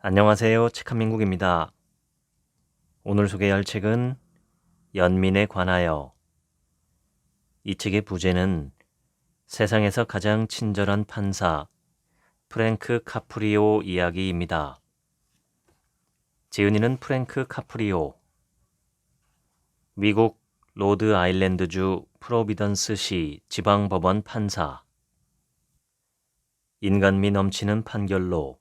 안녕하세요. 책한민국입니다. 오늘 소개할 책은 연민에 관하여. 이 책의 부제는 세상에서 가장 친절한 판사 프랭크 카프리오 이야기입니다. 지은이는 프랭크 카프리오, 미국 로드 아일랜드주 프로비던스시 지방법원 판사. 인간미 넘치는 판결로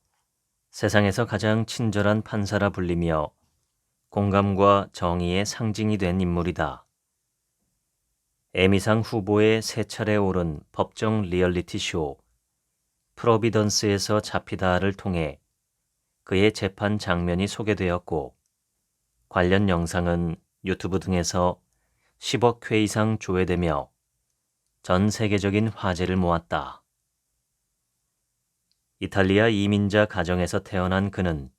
세상에서 가장 친절한 판사라 불리며 공감과 정의의 상징이 된 인물이다. 에미상 후보에 세 차례 오른 법정 리얼리티 쇼 프로비던스에서 잡히다를 통해 그의 재판 장면이 소개되었고, 관련 영상은 유튜브 등에서 10억 회 이상 조회되며 전 세계적인 화제를 모았다. 이탈리아 이민자 가정에서 태어난 그는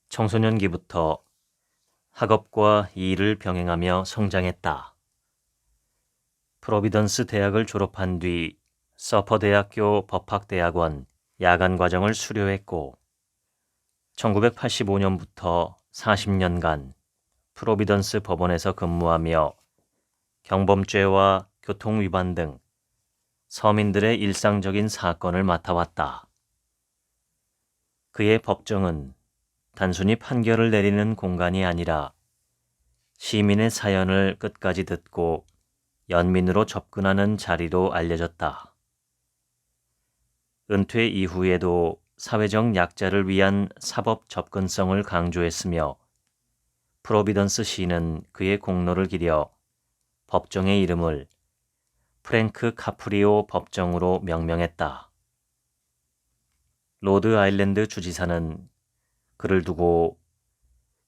청소년기부터 학업과 일을 병행하며 성장했다. 프로비던스 대학을 졸업한 뒤 서퍼대학교 법학대학원 야간과정을 수료했고 1985년부터 40년간 프로비던스 법원에서 근무하며 경범죄와 교통위반 등 서민들의 일상적인 사건을 맡아왔다. 그의 법정은 단순히 판결을 내리는 공간이 아니라 시민의 사연을 끝까지 듣고 연민으로 접근하는 자리로 알려졌다. 은퇴 이후에도 사회적 약자를 위한 사법 접근성을 강조했으며 프로비던스 시는 그의 공로를 기려 법정의 이름을 프랭크 카프리오 법정으로 명명했다. 로드 아일랜드 주지사는 그를 두고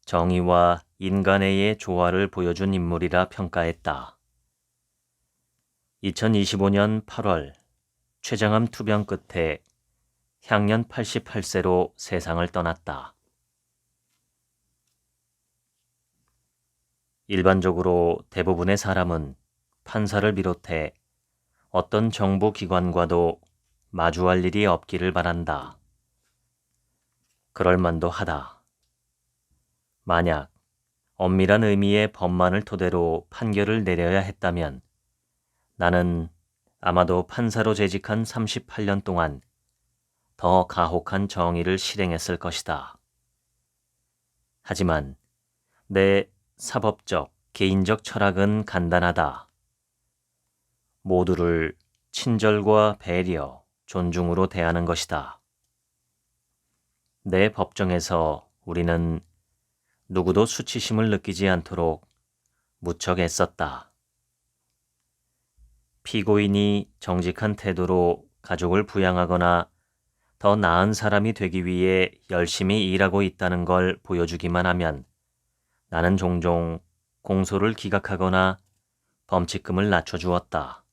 정의와 인간애의 조화를 보여준 인물이라 평가했다. 2025년 8월 췌장암 투병 끝에 향년 88세로 세상을 떠났다. 일반적으로 대부분의 사람은 판사를 비롯해 어떤 정부 기관과도 마주할 일이 없기를 바란다. 그럴 만도 하다. 만약 엄밀한 의미의 법만을 토대로 판결을 내려야 했다면 나는 아마도 판사로 재직한 38년 동안 더 가혹한 정의를 실행했을 것이다. 하지만 내 사법적, 개인적 철학은 간단하다. 모두를 친절과 배려, 존중으로 대하는 것이다. 내 법정에서 우리는 누구도 수치심을 느끼지 않도록 무척 애썼다. 피고인이 정직한 태도로 가족을 부양하거나 더 나은 사람이 되기 위해 열심히 일하고 있다는 걸 보여주기만 하면 나는 종종 공소를 기각하거나 범칙금을 낮춰주었다.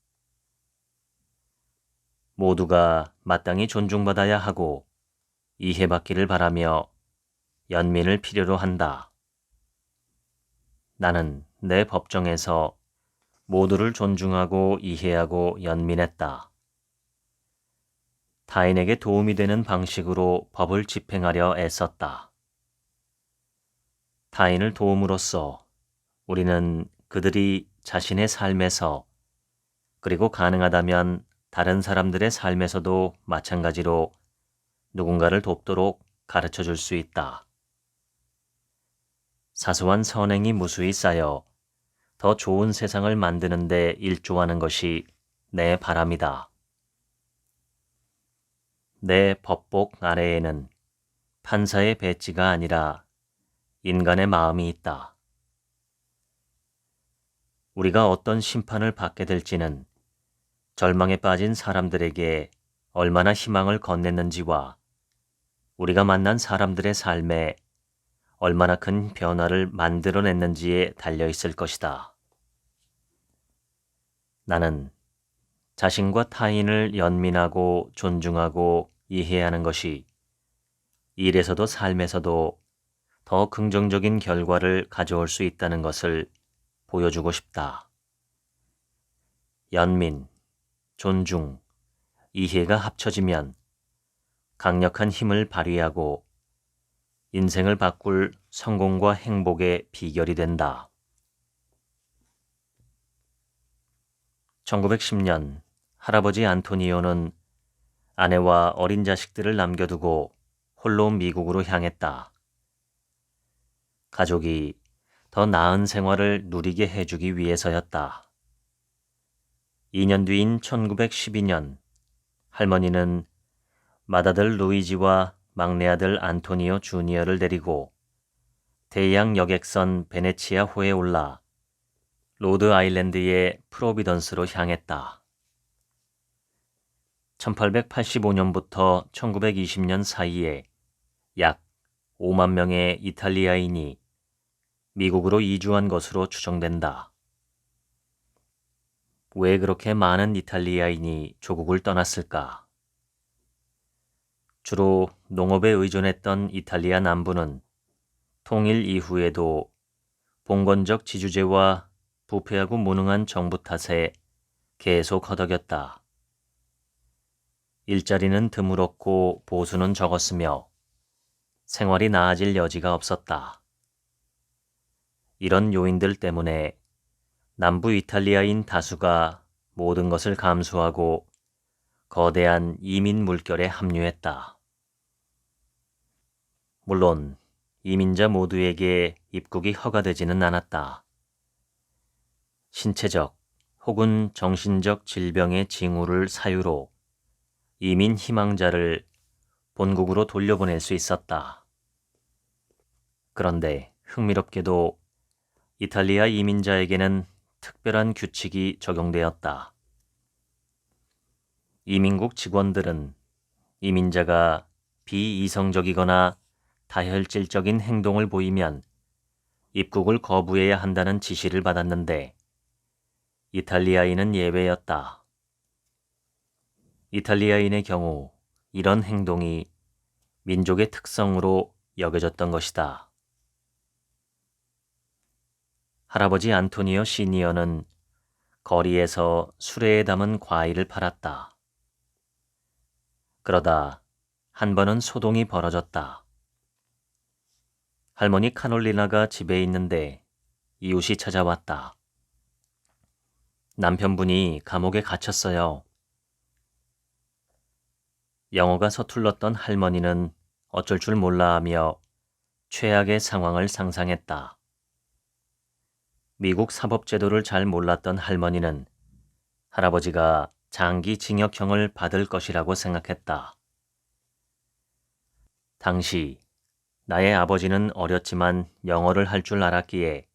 모두가 마땅히 존중받아야 하고 이해받기를 바라며 연민을 필요로 한다. 나는 내 법정에서 모두를 존중하고 이해하고 연민했다. 타인에게 도움이 되는 방식으로 법을 집행하려 애썼다. 타인을 도움으로써 우리는 그들이 자신의 삶에서 그리고 가능하다면 다른 사람들의 삶에서도 마찬가지로 누군가를 돕도록 가르쳐 줄 수 있다. 사소한 선행이 무수히 쌓여 더 좋은 세상을 만드는 데 일조하는 것이 내 바람이다. 내 법복 아래에는 판사의 배지가 아니라 인간의 마음이 있다. 우리가 어떤 심판을 받게 될지는 절망에 빠진 사람들에게 얼마나 희망을 건넸는지와 우리가 만난 사람들의 삶에 얼마나 큰 변화를 만들어냈는지에 달려 있을 것이다. 나는 자신과 타인을 연민하고 존중하고 이해하는 것이 일에서도 삶에서도 더 긍정적인 결과를 가져올 수 있다는 것을 보여주고 싶다. 연민, 존중, 이해가 합쳐지면 강력한 힘을 발휘하고 인생을 바꿀 성공과 행복의 비결이 된다. 1910년 할아버지 안토니오는 아내와 어린 자식들을 남겨두고 홀로 미국으로 향했다. 가족이 더 나은 생활을 누리게 해주기 위해서였다. 2년 뒤인 1912년 할머니는 맏아들 루이지와 막내 아들 안토니오 주니어를 데리고 대양 여객선 베네치아호에 올라 로드 아일랜드의 프로비던스로 향했다. 1885년부터 1920년 사이에 약 5만 명의 이탈리아인이 미국으로 이주한 것으로 추정된다. 왜 그렇게 많은 이탈리아인이 조국을 떠났을까? 주로 농업에 의존했던 이탈리아 남부는 통일 이후에도 봉건적 지주제와 부패하고 무능한 정부 탓에 계속 허덕였다. 일자리는 드물었고 보수는 적었으며 생활이 나아질 여지가 없었다. 이런 요인들 때문에 남부 이탈리아인 다수가 모든 것을 감수하고 거대한 이민 물결에 합류했다. 물론 이민자 모두에게 입국이 허가되지는 않았다. 신체적 혹은 정신적 질병의 징후를 사유로 이민 희망자를 본국으로 돌려보낼 수 있었다. 그런데 흥미롭게도 이탈리아 이민자에게는 특별한 규칙이 적용되었다. 이민국 직원들은 이민자가 비이성적이거나 다혈질적인 행동을 보이면 입국을 거부해야 한다는 지시를 받았는데 이탈리아인은 예외였다. 이탈리아인의 경우 이런 행동이 민족의 특성으로 여겨졌던 것이다. 할아버지 안토니오 시니어는 거리에서 수레에 담은 과일을 팔았다. 그러다 한 번은 소동이 벌어졌다. 할머니 카놀리나가 집에 있는데 이웃이 찾아왔다. 남편분이 감옥에 갇혔어요. 영어가 서툴렀던 할머니는 어쩔 줄 몰라 하며 최악의 상황을 상상했다. 미국 사법제도를 잘 몰랐던 할머니는 할아버지가 장기 징역형을 받을 것이라고 생각했다. 당시 나의 아버지는 어렸지만 영어를 할 줄 알았기에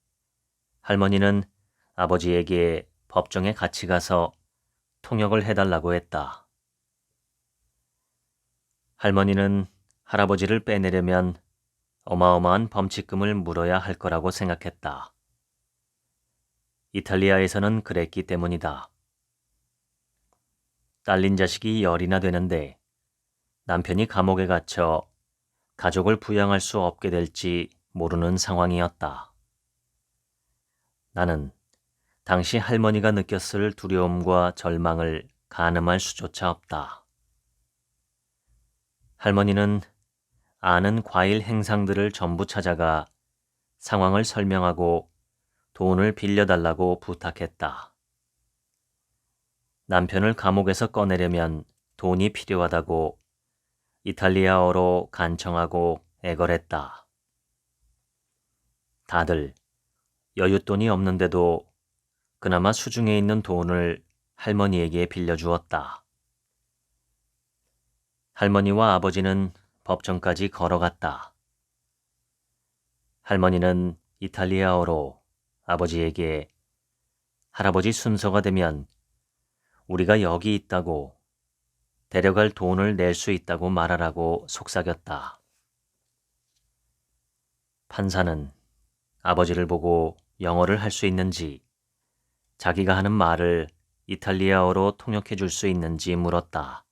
할머니는 아버지에게 법정에 같이 가서 통역을 해달라고 했다. 할머니는 할아버지를 빼내려면 어마어마한 범칙금을 물어야 할 거라고 생각했다. 이탈리아에서는 그랬기 때문이다. 딸린 자식이 열이나 되는데 남편이 감옥에 갇혀 가족을 부양할 수 없게 될지 모르는 상황이었다. 나는 당시 할머니가 느꼈을 두려움과 절망을 가늠할 수조차 없다. 할머니는 아는 과일 행상들을 전부 찾아가 상황을 설명하고 돈을 빌려달라고 부탁했다. 남편을 감옥에서 꺼내려면 돈이 필요하다고 이탈리아어로 간청하고 애걸했다. 다들 여윳돈이 없는데도 그나마 수중에 있는 돈을 할머니에게 빌려주었다. 할머니와 아버지는 법정까지 걸어갔다. 할머니는 이탈리아어로 아버지에게 할아버지 순서가 되면 우리가 여기 있다고 데려갈 돈을 낼 수 있다고 말하라고 속삭였다. 판사는 아버지를 보고 영어를 할 수 있는지 자기가 하는 말을 이탈리아어로 통역해 줄 수 있는지 물었다.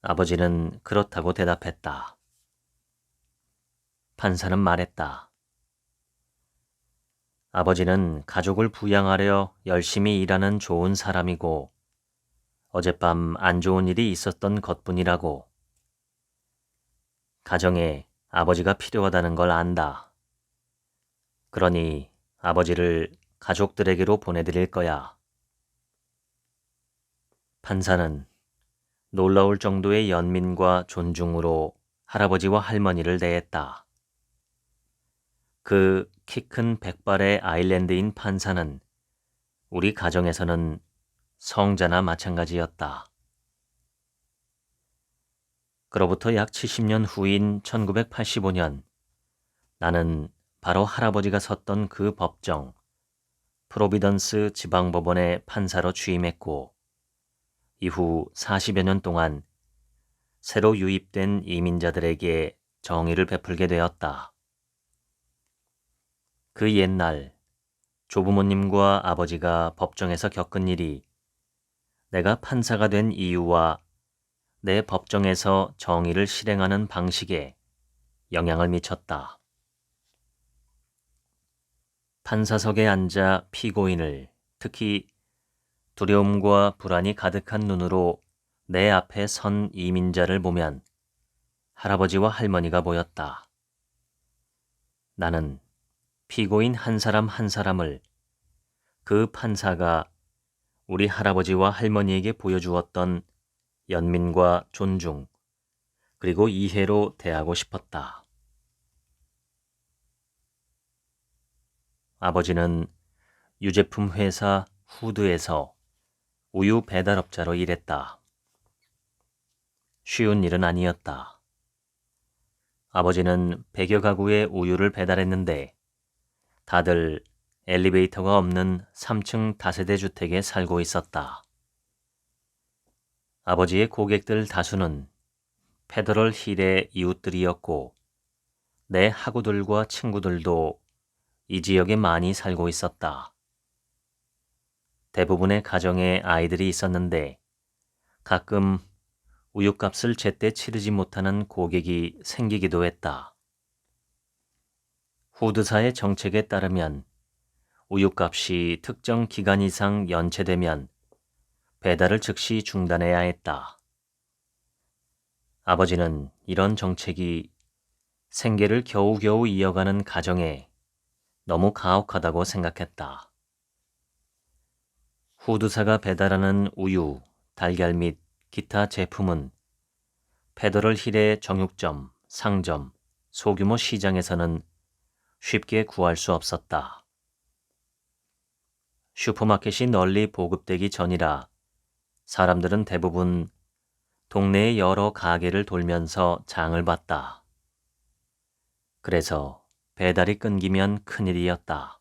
아버지는 그렇다고 대답했다. 판사는 말했다. 아버지는 가족을 부양하려 열심히 일하는 좋은 사람이고 어젯밤 안 좋은 일이 있었던 것뿐이라고. 가정에 아버지가 필요하다는 걸 안다. 그러니 아버지를 가족들에게로 보내드릴 거야. 판사는 놀라울 정도의 연민과 존중으로 할아버지와 할머니를 대했다. 그 키 큰 백발의 아일랜드인 판사는 우리 가정에서는 성자나 마찬가지였다. 그로부터 약 70년 후인 1985년, 나는 바로 할아버지가 섰던 그 법정, 프로비던스 지방법원의 판사로 취임했고, 이후 40여 년 동안 새로 유입된 이민자들에게 정의를 베풀게 되었다. 그 옛날 조부모님과 아버지가 법정에서 겪은 일이 내가 판사가 된 이유와 내 법정에서 정의를 실행하는 방식에 영향을 미쳤다. 판사석에 앉아 피고인을, 특히 두려움과 불안이 가득한 눈으로 내 앞에 선 이민자를 보면 할아버지와 할머니가 보였다. 나는 피고인 한 사람 한 사람을 그 판사가 우리 할아버지와 할머니에게 보여주었던 연민과 존중, 그리고 이해로 대하고 싶었다. 아버지는 유제품 회사 후드에서 우유 배달업자로 일했다. 쉬운 일은 아니었다. 아버지는 100여 가구의 우유를 배달했는데 다들 엘리베이터가 없는 3층 다세대 주택에 살고 있었다. 아버지의 고객들 다수는 페더럴 힐의 이웃들이었고 내 하구들과 친구들도 이 지역에 많이 살고 있었다. 대부분의 가정에 아이들이 있었는데 가끔 우유값을 제때 치르지 못하는 고객이 생기기도 했다. 후드사의 정책에 따르면 우유값이 특정 기간 이상 연체되면 배달을 즉시 중단해야 했다. 아버지는 이런 정책이 생계를 겨우겨우 이어가는 가정에 너무 가혹하다고 생각했다. 후드사가 배달하는 우유, 달걀 및 기타 제품은 페더럴 힐의 정육점, 상점, 소규모 시장에서는 쉽게 구할 수 없었다. 슈퍼마켓이 널리 보급되기 전이라 사람들은 대부분 동네의 여러 가게를 돌면서 장을 봤다. 그래서 배달이 끊기면 큰일이었다.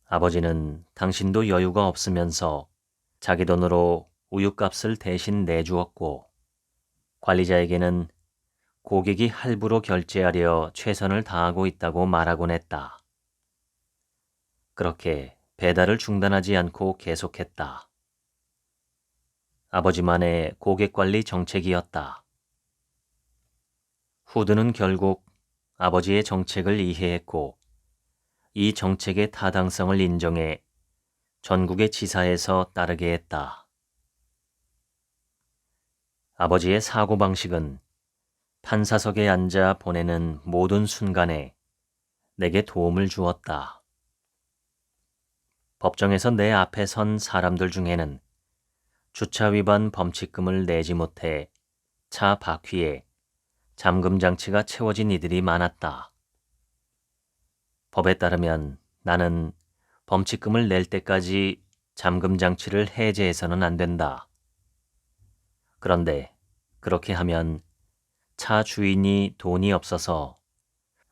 아버지는 당신도 여유가 없으면서 자기 돈으로 우유값을 대신 내주었고 관리자에게는 고객이 할부로 결제하려 최선을 다하고 있다고 말하곤 했다. 그렇게 배달을 중단하지 않고 계속했다. 아버지만의 고객관리 정책이었다. 후드는 결국 아버지의 정책을 이해했고 이 정책의 타당성을 인정해 전국의 지사에서 따르게 했다. 아버지의 사고방식은 판사석에 앉아 보내는 모든 순간에 내게 도움을 주었다. 법정에서 내 앞에 선 사람들 중에는 주차 위반 범칙금을 내지 못해 차 바퀴에 잠금 장치가 채워진 이들이 많았다. 법에 따르면 나는 범칙금을 낼 때까지 잠금 장치를 해제해서는 안 된다. 그런데 그렇게 하면 차 주인이 돈이 없어서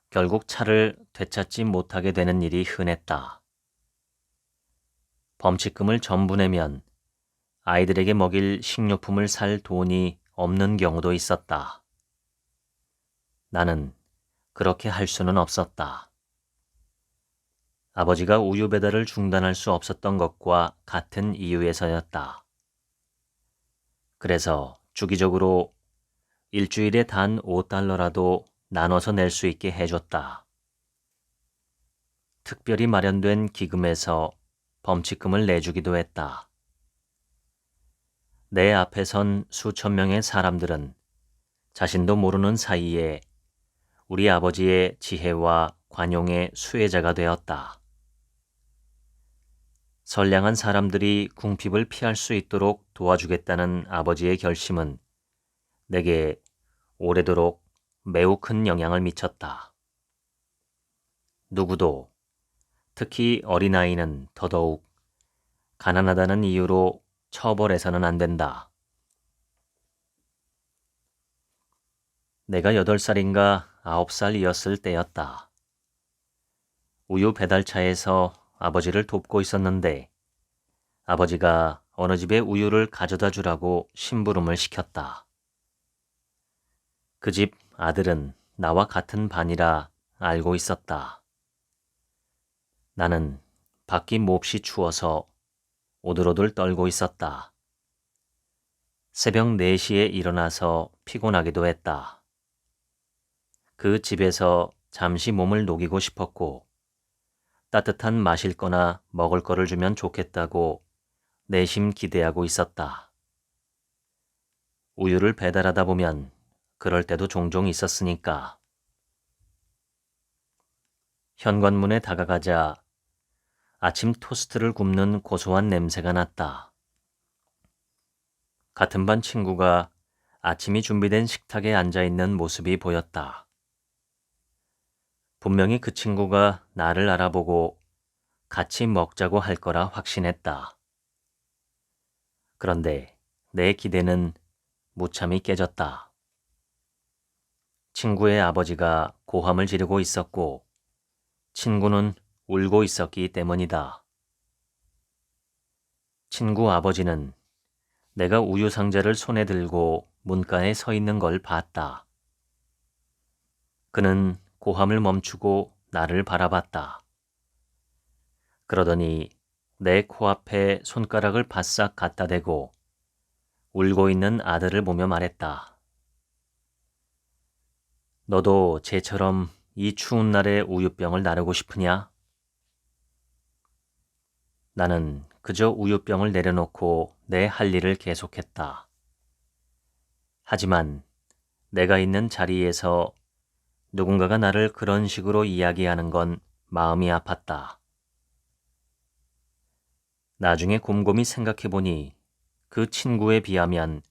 결국 차를 되찾지 못하게 되는 일이 흔했다. 범칙금을 전부 내면 아이들에게 먹일 식료품을 살 돈이 없는 경우도 있었다. 나는 그렇게 할 수는 없었다. 아버지가 우유 배달을 중단할 수 없었던 것과 같은 이유에서였다. 그래서 주기적으로 일주일에 단 $5라도 나눠서 낼 수 있게 해줬다. 특별히 마련된 기금에서 범칙금을 내주기도 했다. 내 앞에 선 수천 명의 사람들은 자신도 모르는 사이에 우리 아버지의 지혜와 관용의 수혜자가 되었다. 선량한 사람들이 궁핍을 피할 수 있도록 도와주겠다는 아버지의 결심은 내게 오래도록 매우 큰 영향을 미쳤다. 누구도, 특히 어린아이는 더더욱 가난하다는 이유로 처벌해서는 안 된다. 내가 8살인가 9살이었을 때였다. 우유 배달차에서 아버지를 돕고 있었는데 아버지가 어느 집에 우유를 가져다 주라고 심부름을 시켰다. 그 집 아들은 나와 같은 반이라 알고 있었다. 나는 밖이 몹시 추워서 오들오들 떨고 있었다. 새벽 4시에 일어나서 피곤하기도 했다. 그 집에서 잠시 몸을 녹이고 싶었고 따뜻한 마실 거나 먹을 거를 주면 좋겠다고 내심 기대하고 있었다. 우유를 배달하다 보면 그럴 때도 종종 있었으니까. 현관문에 다가가자 아침 토스트를 굽는 고소한 냄새가 났다. 같은 반 친구가 아침이 준비된 식탁에 앉아있는 모습이 보였다. 분명히 그 친구가 나를 알아보고 같이 먹자고 할 거라 확신했다. 그런데 내 기대는 무참히 깨졌다. 친구의 아버지가 고함을 지르고 있었고 친구는 울고 있었기 때문이다. 친구 아버지는 내가 우유 상자를 손에 들고 문가에 서 있는 걸 봤다. 그는 고함을 멈추고 나를 바라봤다. 그러더니 내 코앞에 손가락을 바싹 갖다 대고 울고 있는 아들을 보며 말했다. 너도 쟤처럼 이 추운 날에 우유병을 나르고 싶으냐? 나는 그저 우유병을 내려놓고 내 할 일을 계속했다. 하지만 내가 있는 자리에서 누군가가 나를 그런 식으로 이야기하는 건 마음이 아팠다. 나중에 곰곰이 생각해보니 그 친구에 비하면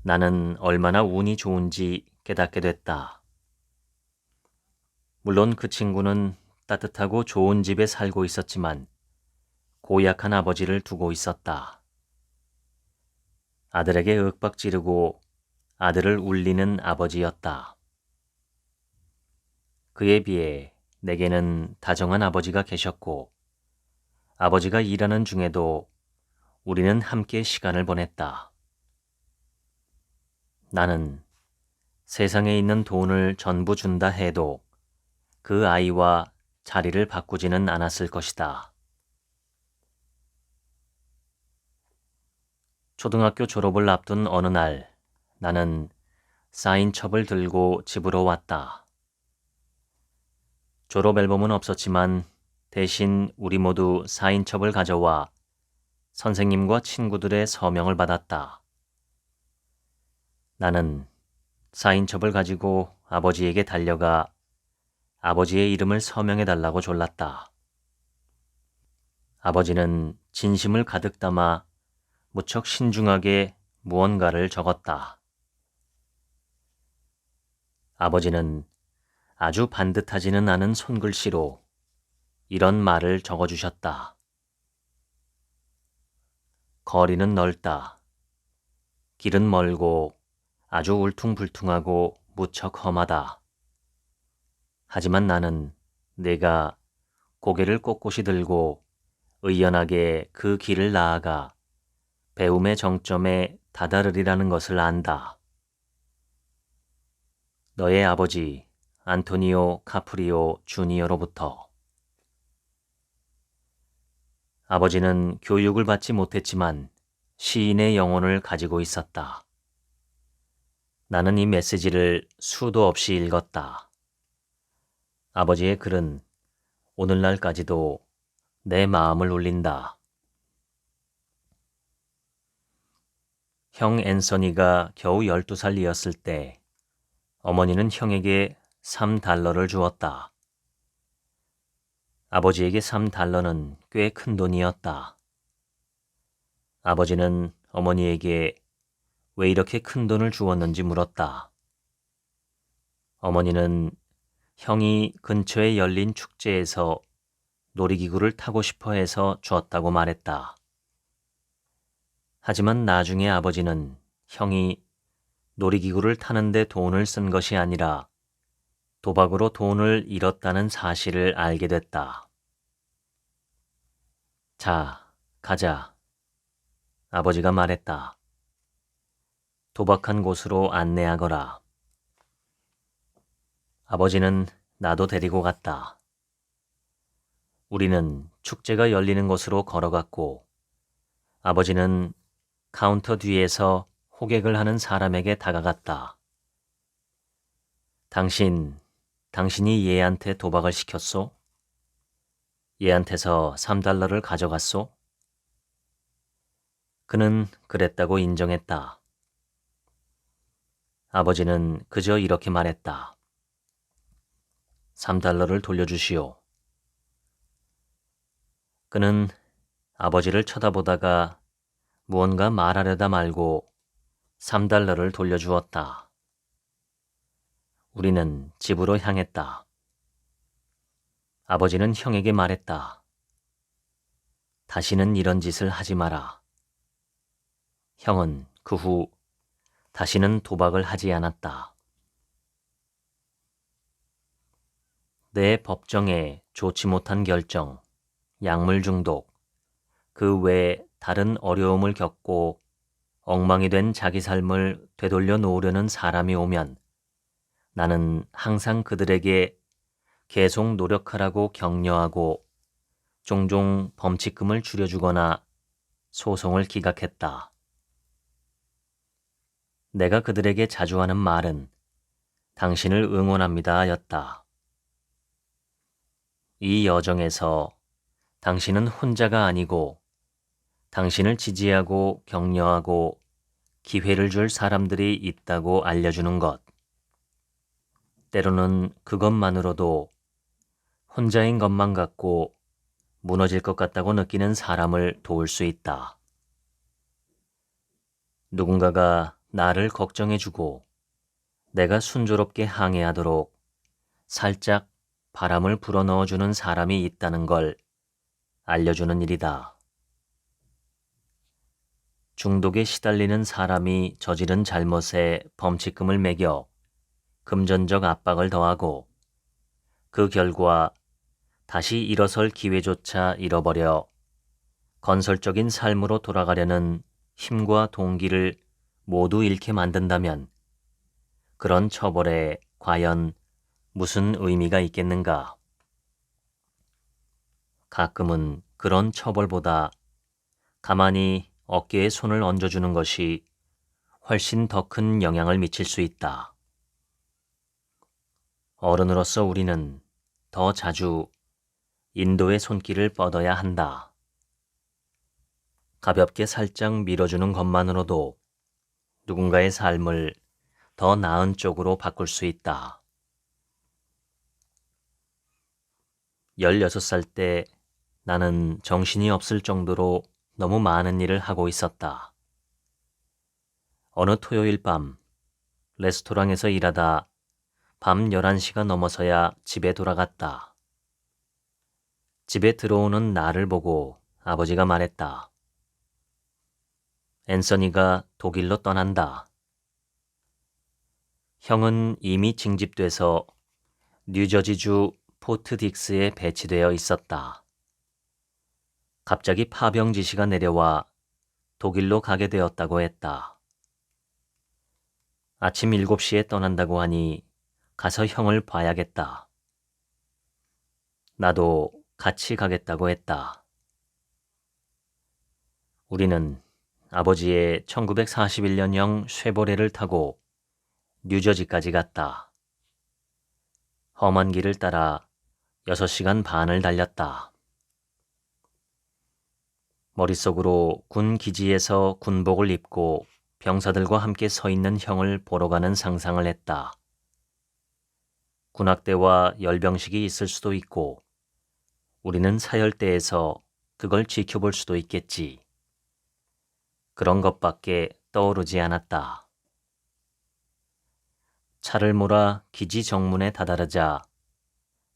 나는 얼마나 운이 좋은지 깨닫게 됐다. 물론 그 친구는 따뜻하고 좋은 집에 살고 있었지만 고약한 아버지를 두고 있었다. 아들에게 윽박지르고 아들을 울리는 아버지였다. 그에 비해 내게는 다정한 아버지가 계셨고 아버지가 일하는 중에도 우리는 함께 시간을 보냈다. 나는 세상에 있는 돈을 전부 준다 해도 그 아이와 자리를 바꾸지는 않았을 것이다. 초등학교 졸업을 앞둔 어느 날 나는 사인첩을 들고 집으로 왔다. 졸업 앨범은 없었지만 대신 우리 모두 사인첩을 가져와 선생님과 친구들의 서명을 받았다. 나는 사인첩을 가지고 아버지에게 달려가 아버지의 이름을 서명해달라고 졸랐다. 아버지는 진심을 가득 담아 무척 신중하게 무언가를 적었다. 아버지는 아주 반듯하지는 않은 손글씨로 이런 말을 적어주셨다. 거리는 넓다. 길은 멀고 아주 울퉁불퉁하고 무척 험하다. 하지만 나는 내가 고개를 꼿꼿이 들고 의연하게 그 길을 나아가 배움의 정점에 다다르리라는 것을 안다. 너의 아버지 안토니오 카프리오 주니어로부터. 아버지는 교육을 받지 못했지만 시인의 영혼을 가지고 있었다. 나는 이 메시지를 수도 없이 읽었다. 아버지의 글은 오늘날까지도 내 마음을 울린다. 형 앤서니가 겨우 12살이었을 때 어머니는 형에게 3달러를 주었다. 아버지에게 3달러는 꽤 큰 돈이었다. 아버지는 어머니에게 왜 이렇게 큰 돈을 주었는지 물었다. 어머니는 형이 근처에 열린 축제에서 놀이기구를 타고 싶어 해서 주었다고 말했다. 하지만 나중에 아버지는 형이 놀이기구를 타는데 돈을 쓴 것이 아니라 도박으로 돈을 잃었다는 사실을 알게 됐다. 자, 가자. 아버지가 말했다. 도박한 곳으로 안내하거라. 아버지는 나도 데리고 갔다. 우리는 축제가 열리는 곳으로 걸어갔고 아버지는 카운터 뒤에서 호객을 하는 사람에게 다가갔다. 당신이 얘한테 도박을 시켰소? 얘한테서 3달러를 가져갔소? 그는 그랬다고 인정했다. 아버지는 그저 이렇게 말했다. 3달러를 돌려주시오. 그는 아버지를 쳐다보다가 무언가 말하려다 말고 3달러를 돌려주었다. 우리는 집으로 향했다. 아버지는 형에게 말했다. 다시는 이런 짓을 하지 마라. 형은 그 후 다시는 도박을 하지 않았다. 내 법정에 좋지 못한 결정, 약물 중독, 그 외에 다른 어려움을 겪고 엉망이 된 자기 삶을 되돌려 놓으려는 사람이 오면 나는 항상 그들에게 계속 노력하라고 격려하고 종종 범칙금을 줄여주거나 소송을 기각했다. 내가 그들에게 자주 하는 말은 당신을 응원합니다 였다. 이 여정에서 당신은 혼자가 아니고 당신을 지지하고 격려하고 기회를 줄 사람들이 있다고 알려주는 것. 때로는 그것만으로도 혼자인 것만 같고 무너질 것 같다고 느끼는 사람을 도울 수 있다. 누군가가 나를 걱정해주고 내가 순조롭게 항해하도록 살짝 바람을 불어넣어주는 사람이 있다는 걸 알려주는 일이다. 중독에 시달리는 사람이 저지른 잘못에 범칙금을 매겨 금전적 압박을 더하고 그 결과 다시 일어설 기회조차 잃어버려 건설적인 삶으로 돌아가려는 힘과 동기를 모두 잃게 만든다면 그런 처벌에 과연 무슨 의미가 있겠는가? 가끔은 그런 처벌보다 가만히 어깨에 손을 얹어주는 것이 훨씬 더 큰 영향을 미칠 수 있다. 어른으로서 우리는 더 자주 인도의 손길을 뻗어야 한다. 가볍게 살짝 밀어주는 것만으로도 누군가의 삶을 더 나은 쪽으로 바꿀 수 있다. 16살 때 나는 정신이 없을 정도로 너무 많은 일을 하고 있었다. 어느 토요일 밤 레스토랑에서 일하다 밤 11시가 넘어서야 집에 돌아갔다. 집에 들어오는 나를 보고 아버지가 말했다. 앤서니가 독일로 떠난다. 형은 이미 징집돼서 뉴저지주 포트 딕스에 배치되어 있었다. 갑자기 파병 지시가 내려와 독일로 가게 되었다고 했다. 아침 7시에 떠난다고 하니 가서 형을 봐야겠다. 나도 같이 가겠다고 했다. 우리는 아버지의 1941년형 쉐보레를 타고 뉴저지까지 갔다. 험한 길을 따라 6시간 반을 달렸다. 머릿속으로 군 기지에서 군복을 입고 병사들과 함께 서 있는 형을 보러 가는 상상을 했다. 군악대와 열병식이 있을 수도 있고 우리는 사열대에서 그걸 지켜볼 수도 있겠지. 그런 것밖에 떠오르지 않았다. 차를 몰아 기지 정문에 다다르자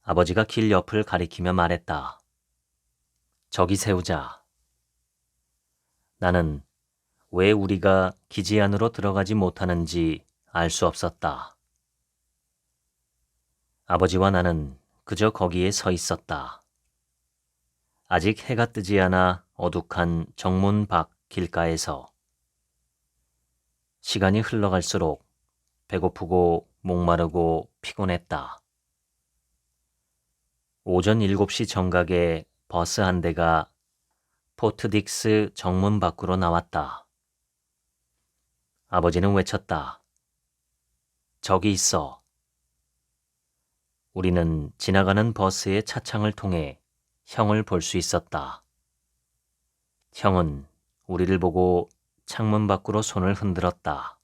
아버지가 길 옆을 가리키며 말했다. 저기 세우자. 나는 왜 우리가 기지 안으로 들어가지 못하는지 알 수 없었다. 아버지와 나는 그저 거기에 서 있었다. 아직 해가 뜨지 않아 어둑한 정문 밖 길가에서. 시간이 흘러갈수록 배고프고 목마르고 피곤했다. 오전 7시 정각에 버스 한 대가 포트딕스 정문 밖으로 나왔다. 아버지는 외쳤다. 저기 있어. 우리는 지나가는 버스의 차창을 통해 형을 볼 수 있었다. 형은 우리를 보고 창문 밖으로 손을 흔들었다.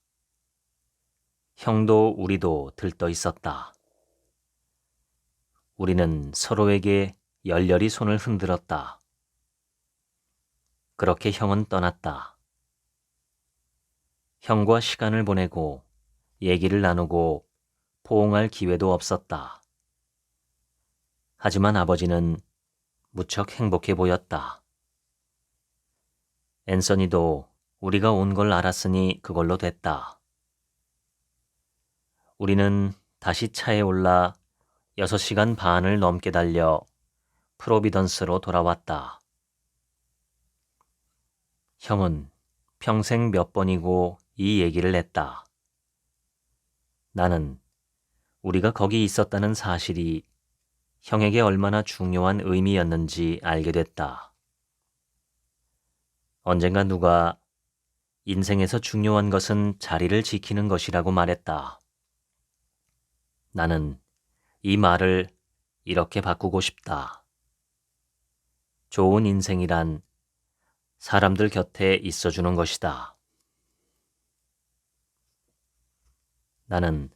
형도 우리도 들떠 있었다. 우리는 서로에게 열렬히 손을 흔들었다. 그렇게 형은 떠났다. 형과 시간을 보내고 얘기를 나누고 포옹할 기회도 없었다. 하지만 아버지는 무척 행복해 보였다. 앤서니도 우리가 온 걸 알았으니 그걸로 됐다. 우리는 다시 차에 올라 6시간 반을 넘게 달려 프로비던스로 돌아왔다. 형은 평생 몇 번이고 이 얘기를 했다. 나는 우리가 거기 있었다는 사실이 형에게 얼마나 중요한 의미였는지 알게 됐다. 언젠가 누가 인생에서 중요한 것은 자리를 지키는 것이라고 말했다. 나는 이 말을 이렇게 바꾸고 싶다. 좋은 인생이란 사람들 곁에 있어주는 것이다. 나는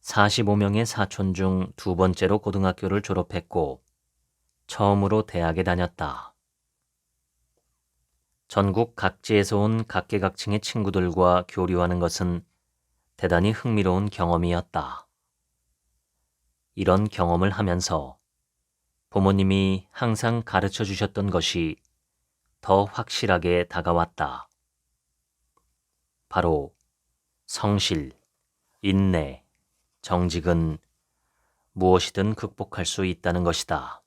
45명의 사촌 중 2번째로 고등학교를 졸업했고 처음으로 대학에 다녔다. 전국 각지에서 온 각계각층의 친구들과 교류하는 것은 대단히 흥미로운 경험이었다. 이런 경험을 하면서 부모님이 항상 가르쳐 주셨던 것이 더 확실하게 다가왔다. 바로 성실, 인내, 정직은 무엇이든 극복할 수 있다는 것이다.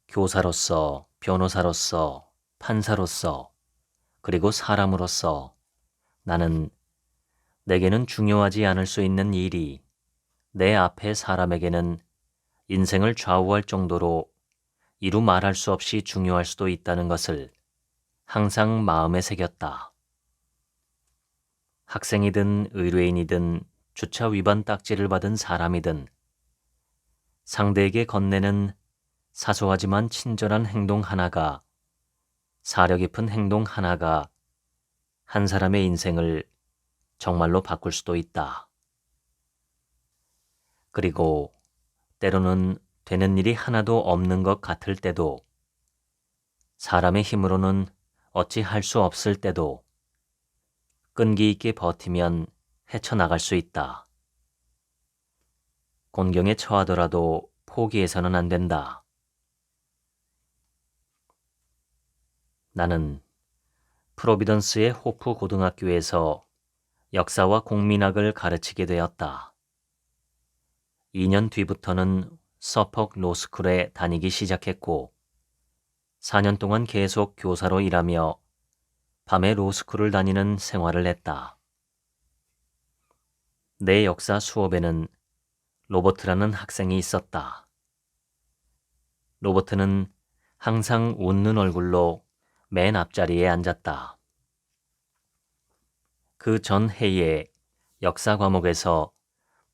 교사로서, 변호사로서, 판사로서, 그리고 사람으로서 나는 내게는 중요하지 않을 수 있는 일이 내 앞의 사람에게는 인생을 좌우할 정도로 이루 말할 수 없이 중요할 수도 있다는 것을 항상 마음에 새겼다. 학생이든 의뢰인이든 주차 위반 딱지를 받은 사람이든 상대에게 건네는 사소하지만 친절한 행동 하나가, 사려 깊은 행동 하나가 한 사람의 인생을 정말로 바꿀 수도 있다. 그리고 때로는 되는 일이 하나도 없는 것 같을 때도, 사람의 힘으로는 어찌 할 수 없을 때도 끈기 있게 버티면 헤쳐나갈 수 있다. 곤경에 처하더라도 포기해서는 안 된다. 나는 프로비던스의 호프 고등학교에서 역사와 공민학을 가르치게 되었다. 2년 뒤부터는 서퍽 로스쿨에 다니기 시작했고 4년 동안 계속 교사로 일하며 밤에 로스쿨을 다니는 생활을 했다. 내 역사 수업에는 로버트라는 학생이 있었다. 로버트는 항상 웃는 얼굴로 맨 앞자리에 앉았다. 그 전 해에 역사 과목에서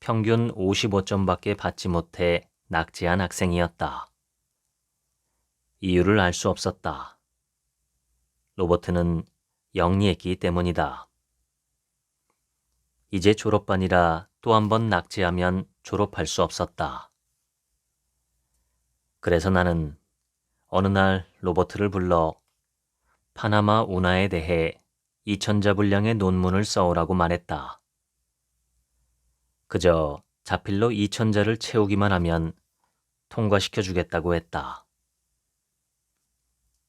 평균 55점밖에 받지 못해 낙제한 학생이었다. 이유를 알 수 없었다. 로버트는 영리했기 때문이다. 이제 졸업반이라 또 한 번 낙제하면 졸업할 수 없었다. 그래서 나는 어느 날 로버트를 불러 파나마 운하에 대해 2000자 분량의 논문을 써오라고 말했다. 그저 자필로 2000자를 채우기만 하면 통과시켜 주겠다고 했다.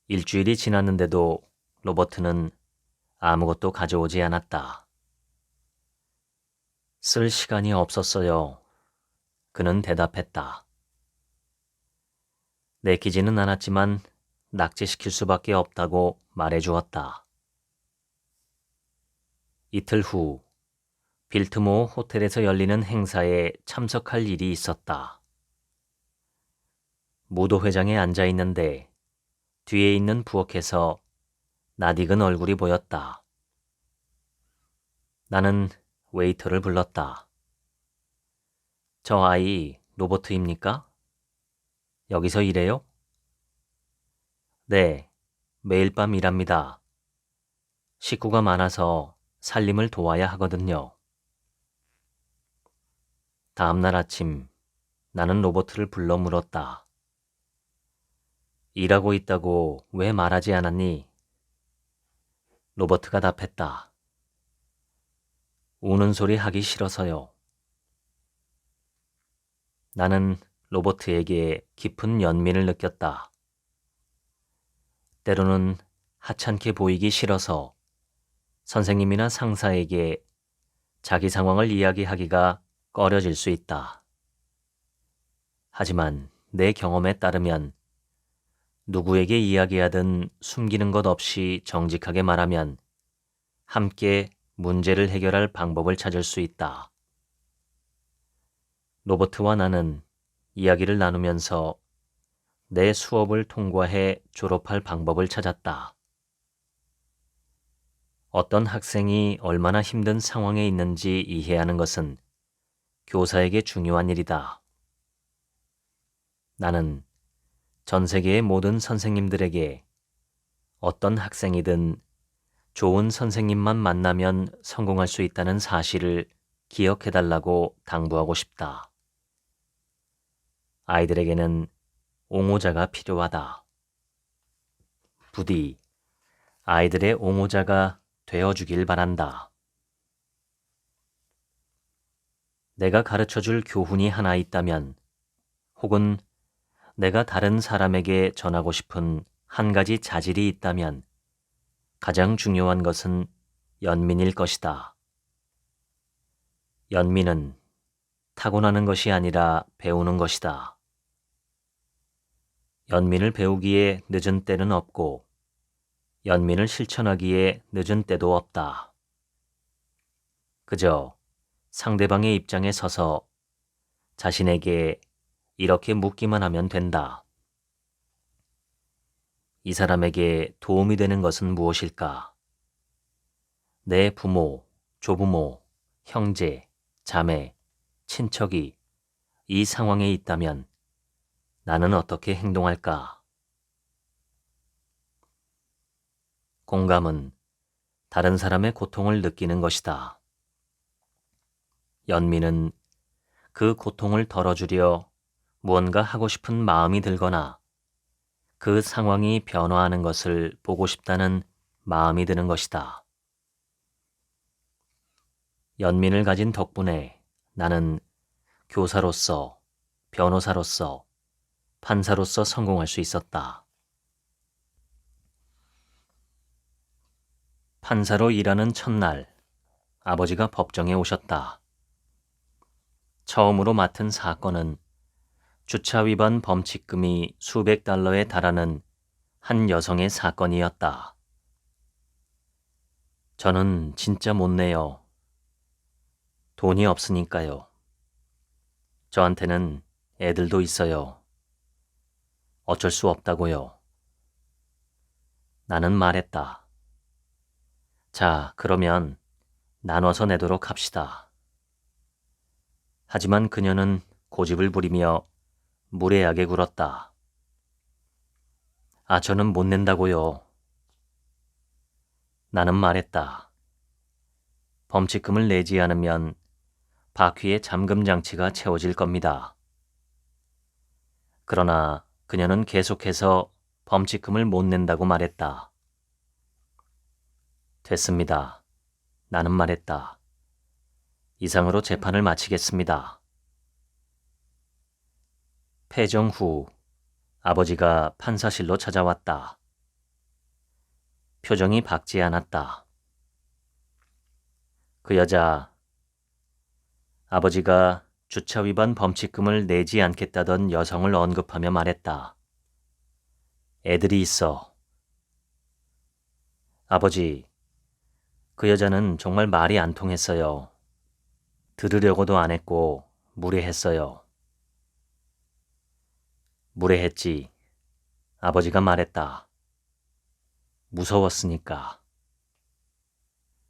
일주일이 지났는데도 로버트는 아무것도 가져오지 않았다. 쓸 시간이 없었어요. 그는 대답했다. 내키지는 않았지만 낙제시킬 수밖에 없다고 말해주었다. 이틀 후 빌트모어 호텔에서 열리는 행사에 참석할 일이 있었다. 무도회장에 앉아 있는데 뒤에 있는 부엌에서 낯익은 얼굴이 보였다. 나는 웨이터를 불렀다. 저 아이 로버트입니까? 여기서 일해요? 네, 매일 밤 일합니다. 식구가 많아서 살림을 도와야 하거든요. 다음 날 아침 나는 로버트를 불러 물었다. 일하고 있다고 왜 말하지 않았니? 로버트가 답했다. 우는 소리 하기 싫어서요. 나는 로버트에게 깊은 연민을 느꼈다. 때로는 하찮게 보이기 싫어서 선생님이나 상사에게 자기 상황을 이야기하기가 꺼려질 수 있다. 하지만 내 경험에 따르면 누구에게 이야기하든 숨기는 것 없이 정직하게 말하면 함께 문제를 해결할 방법을 찾을 수 있다. 로버트와 나는 이야기를 나누면서 내 수업을 통과해 졸업할 방법을 찾았다. 어떤 학생이 얼마나 힘든 상황에 있는지 이해하는 것은 교사에게 중요한 일이다. 나는 전 세계의 모든 선생님들에게 어떤 학생이든 좋은 선생님만 만나면 성공할 수 있다는 사실을 기억해달라고 당부하고 싶다. 아이들에게는 옹호자가 필요하다. 부디 아이들의 옹호자가 되어주길 바란다. 내가 가르쳐줄 교훈이 하나 있다면, 혹은 내가 다른 사람에게 전하고 싶은 한 가지 자질이 있다면 가장 중요한 것은 연민일 것이다. 연민은 타고나는 것이 아니라 배우는 것이다. 연민을 배우기에 늦은 때는 없고 연민을 실천하기에 늦은 때도 없다. 그저 상대방의 입장에 서서 자신에게 이렇게 묻기만 하면 된다. 이 사람에게 도움이 되는 것은 무엇일까? 내 부모, 조부모, 형제, 자매, 친척이 이 상황에 있다면 나는 어떻게 행동할까? 공감은 다른 사람의 고통을 느끼는 것이다. 연민은 그 고통을 덜어주려 무언가 하고 싶은 마음이 들거나 그 상황이 변화하는 것을 보고 싶다는 마음이 드는 것이다. 연민을 가진 덕분에 나는 교사로서, 변호사로서, 판사로서 성공할 수 있었다. 판사로 일하는 첫날, 아버지가 법정에 오셨다. 처음으로 맡은 사건은 주차 위반 범칙금이 수백 달러에 달하는 한 여성의 사건이었다. 저는 진짜 못 내요. 돈이 없으니까요. 저한테는 애들도 있어요. 어쩔 수 없다고요. 나는 말했다. 자, 그러면 나눠서 내도록 합시다. 하지만 그녀는 고집을 부리며 무례하게 굴었다. 아, 저는 못 낸다고요. 나는 말했다. 범칙금을 내지 않으면 바퀴에 잠금 장치가 채워질 겁니다. 그러나 그녀는 계속해서 범칙금을 못 낸다고 말했다. 됐습니다. 나는 말했다. 이상으로 재판을 마치겠습니다. 패정 후 아버지가 판사실로 찾아왔다. 표정이 밝지 않았다. 그 여자, 아버지가 주차 위반 범칙금을 내지 않겠다던 여성을 언급하며 말했다. 애들이 있어. 아버지, 그 여자는 정말 말이 안 통했어요. 들으려고도 안 했고 무례했어요. 무례했지. 아버지가 말했다. 무서웠으니까.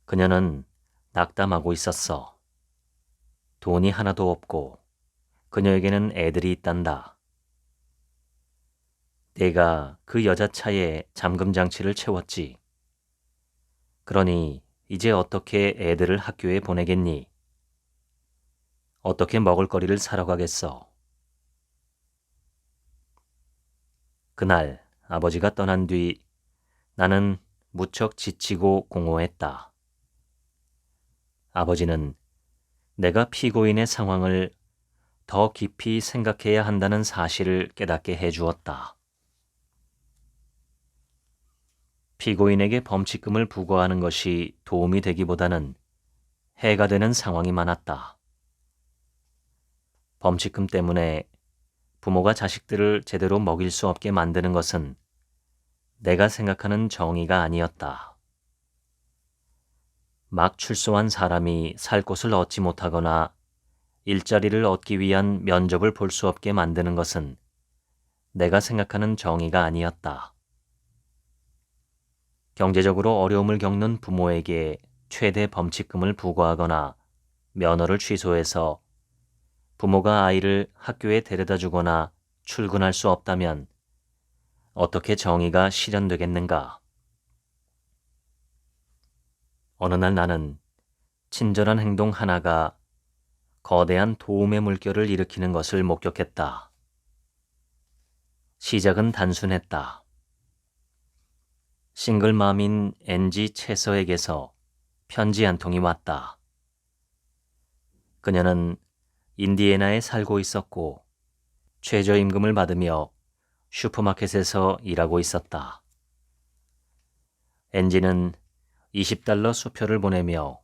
그녀는 낙담하고 있었어. 돈이 하나도 없고 그녀에게는 애들이 있단다. 내가 그 여자 차에 잠금 장치를 채웠지. 그러니 이제 어떻게 애들을 학교에 보내겠니? 어떻게 먹을거리를 사러 가겠어? 그날 아버지가 떠난 뒤 나는 무척 지치고 공허했다. 아버지는 내가 피고인의 상황을 더 깊이 생각해야 한다는 사실을 깨닫게 해주었다. 피고인에게 범칙금을 부과하는 것이 도움이 되기보다는 해가 되는 상황이 많았다. 범칙금 때문에 부모가 자식들을 제대로 먹일 수 없게 만드는 것은 내가 생각하는 정의가 아니었다. 막 출소한 사람이 살 곳을 얻지 못하거나 일자리를 얻기 위한 면접을 볼 수 없게 만드는 것은 내가 생각하는 정의가 아니었다. 경제적으로 어려움을 겪는 부모에게 최대 범칙금을 부과하거나 면허를 취소해서 부모가 아이를 학교에 데려다 주거나 출근할 수 없다면 어떻게 정의가 실현되겠는가? 어느 날 나는 친절한 행동 하나가 거대한 도움의 물결을 일으키는 것을 목격했다. 시작은 단순했다. 싱글맘인 NG 채서에게서 편지 한 통이 왔다. 그녀는 인디애나에 살고 있었고 최저임금을 받으며 슈퍼마켓에서 일하고 있었다. NG는 $20 수표를 보내며